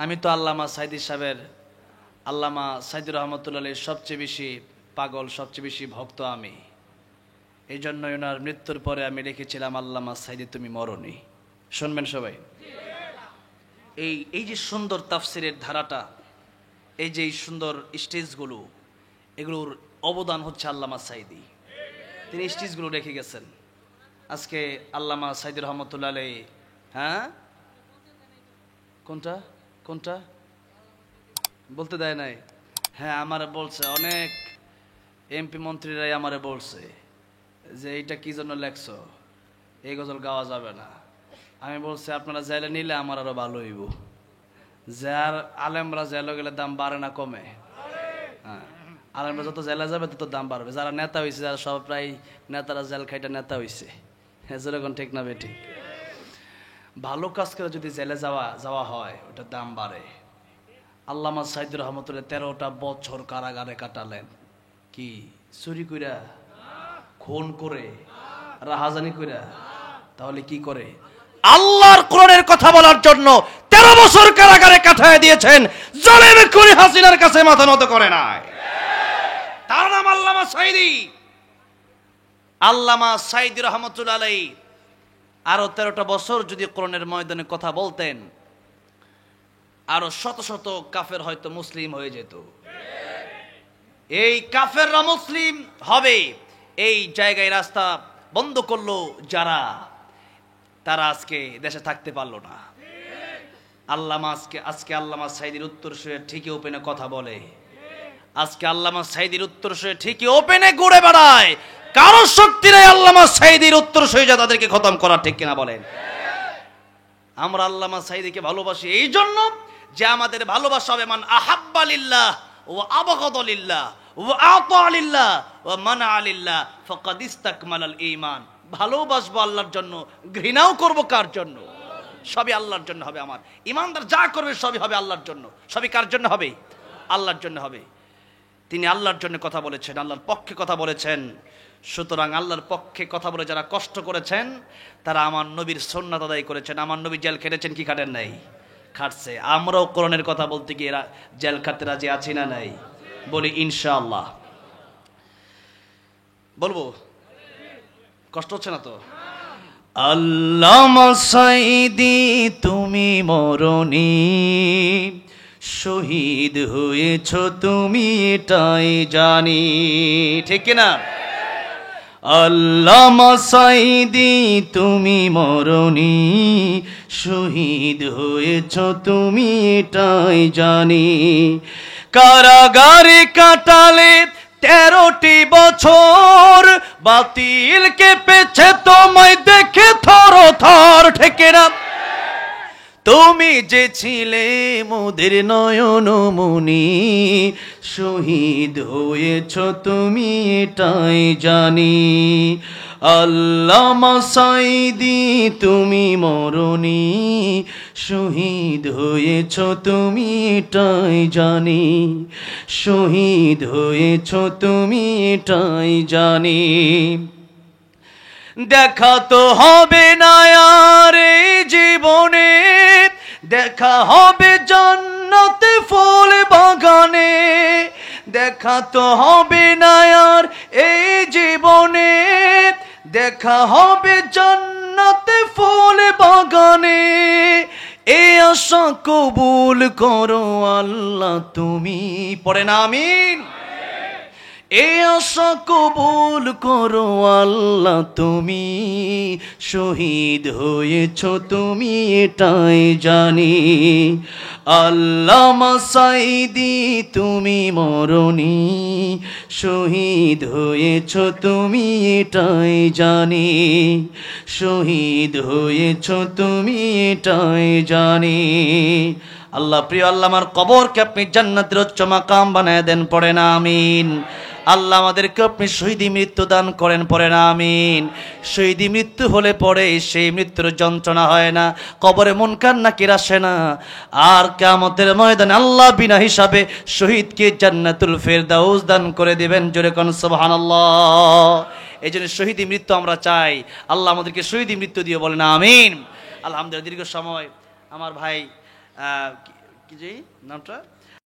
আমি তো আল্লামা সাইদি সাহেবের, আল্লামা সাইদুর রহমতুল্লাহ সবচেয়ে বেশি পাগল, সবচেয়ে বেশি ভক্ত আমি। এই জন্য ওনার মৃত্যুর পরে আমি লিখেছিলাম, আল্লামা সাইদি তুমি মরনি। শুনবেন সবাই। এই যে সুন্দর তাফসিরের ধারাটা, এই যে সুন্দর স্টেজগুলো, এগুলোর অবদান হচ্ছে আল্লামা সাইদি। তিনি স্টেজগুলো রেখে গেছেন। আজকে আল্লামা সাইদুর রহমতুল্লাহ আলাইহি, হ্যাঁ কোনটা কোনটা বলতে দেয় নাই? হ্যাঁ, আমারে বলছে, অনেক এমপি মন্ত্রীরাই আমারে বলছে যে এইটা কি জন্য লেখছো, এই গজল গাওয়া যাবে না। আমি বলছি আপনারা জেলে নিলে আমার আরো ভালো হইব। যার আলেমরা জেলে গেলে দাম বাড়ে না কমে? হ্যাঁ, আলেমরা যত জেলে যাবে তত দাম বাড়বে। যারা নেতা হয়েছে, যারা সব প্রায় নেতারা জেল খাইটা নেতা হয়েছে, যেরকম ঠিক না বেঠিক? ভালো কাজ করে যদি জেলে যাওয়া হয়, ওটার দাম বাড়ে। আল্লামা সাইদুর রহমতুল্লাহ 13টা বছর কারাগারে কাটালেন। কি চুরি কইরা, খুন করে, রাহাজানি কইরা? তাহলে কি করে? আল্লাহর কোরআনের কথা বলার জন্য 13 বছর কারাগারে কাটায় দিয়েছেন। জালেম খুনি হাসিনার কাছে মাথা নত করে নাই। তার নাম আল্লামা সাইদি। আল্লামা সাইদি রহমতুল্লাহ আলাইহি আরো 13টা বছর যদি কোরআনের ময়দানে কথা বলতেন, আরো শত শত কাফের হয়তো মুসলিম হয়ে যেত। এই কাফেররা মুসলিম হবে, এই জায়গায় রাস্তা বন্ধ করলো যারা, তারা আজকে দেশে থাকতে পারলো না। আজকে আল্লামা সাইদির উত্তরসূরি ঠিকই ওপেনে কথা বলে। আজকে আল্লামা সাইদির উত্তরসূরি ঠিকই ওপেনে ঘুরে বেড়ায়। কারো শক্তি নেই আল্লামা সাইদির উত্তরসূরি যা তাদেরকে খতম করা, ঠিক কিনা বলেন? আমরা আল্লামা সাইদিকে ভালোবাসি এই জন্য যে আমাদের ভালোবাসা হবে মান আহাব্বা লিল্লাহ ওয়া আবগাদা লিল্লাহ ওয়া আতা লিল্লাহ ওয়া মানা লিল্লাহ ফাকাদ ইসতাকমালাল ঈমান। ভালোবাসবো আল্লাহর জন্য, ঘৃণাও করব কার জন্য? সবই আল্লাহর জন্য হবে। আমার ঈমানদার যা করবে সবই হবে আল্লাহর জন্য। সবই কার জন্য হবে? আল্লাহর জন্য হবে। তিনি আল্লাহর জন্য কথা বলেছেন, আল্লাহর পক্ষে কথা বলেছেন। সুতরাং আল্লাহর পক্ষে কথা বলে যারা কষ্ট করেছেন, তারা আমার নবীর সুন্নাত আদায় করেছেন। আমার নবী জেল খেটেছেন কি খাটেন নাই? খাটছে। আমরাও কোরআনের কথা বলতে গিয়ে জেল খাটতে রাজি আছি না নাই? বলি ইনশাআল্লাহ। বলবো? কষ্ট হচ্ছে না তো? আল্লামা সাইদি তুমি মরনি, শহীদ হয়েছ তুমি এটাই জানি, ঠিক কিনা? আল্লামা সাইদি তুমি মরনি, শহীদ হয়েছ তুমি এটাই জানি। কারাগারে কাটালে 13টি বছর, বাতিল কেঁপেছে তোমায় দেখে থর থর, ঠিক কিনা? তুমি যে ছিলে মোদের নয়নমণি, শহীদ হয়েছ তুমি এটাই জানি। আল্লামা সাইদি তুমি মরনি, শহীদ হয়েছ তুমি এটাই জানি। শহীদ হয়েছ তুমি এটাই জানি। দেখা তো হবে না আর এই জীবনে, দেখা হবে জান্নাতে ফুল বাগানে। দেখা তো হবে না আর এই জীবনে, দেখা হবে জান্নাতে ফুল বাগানে। এ আশা কবুল করো আল্লাহ তুমি, পড়ে না আমিন? এ আশা কবুল করো আল্লাহ তুমি, শহীদ হয়েছ তুমি এটাই জানি। আল্লামা সাইদি তুমি মরনি, শহীদ হয়েছ তুমি এটাই জানি। শহীদ হয়েছ তুমি এটাই জানি। আল্লাহ প্রিয় আল্লামার কবরকে আপনি জান্নাতের উচ্চ মাকাম বানায় দেন, পড়ে না আমিন? আল্লাহ আমাদেরকে আপনি শহীদি মৃত্যু দান করেন, পড়ে না আমিন? শহীদি মৃত্যু হলে পরে সেই মৃত্যুর যন্ত্রণা হয় না, কবরে মুনকার নাকির আসে না। আর কিয়ামতের ময়দানে আল্লাহ বিনা হিসাবে শহীদকে জান্নাতুল ফেরদাউস দান করে দিবেন। জোরে কোন সুবহানাল্লাহ। এই জন্য শহীদি মৃত্যু আমরা চাই। আল্লাহ আমাদেরকে শহীদি মৃত্যু দিয়ে, বলেন আমিন। আলহামদুলিল্লাহ। দীর্ঘ সময় আমার ভাই কি যে নামটা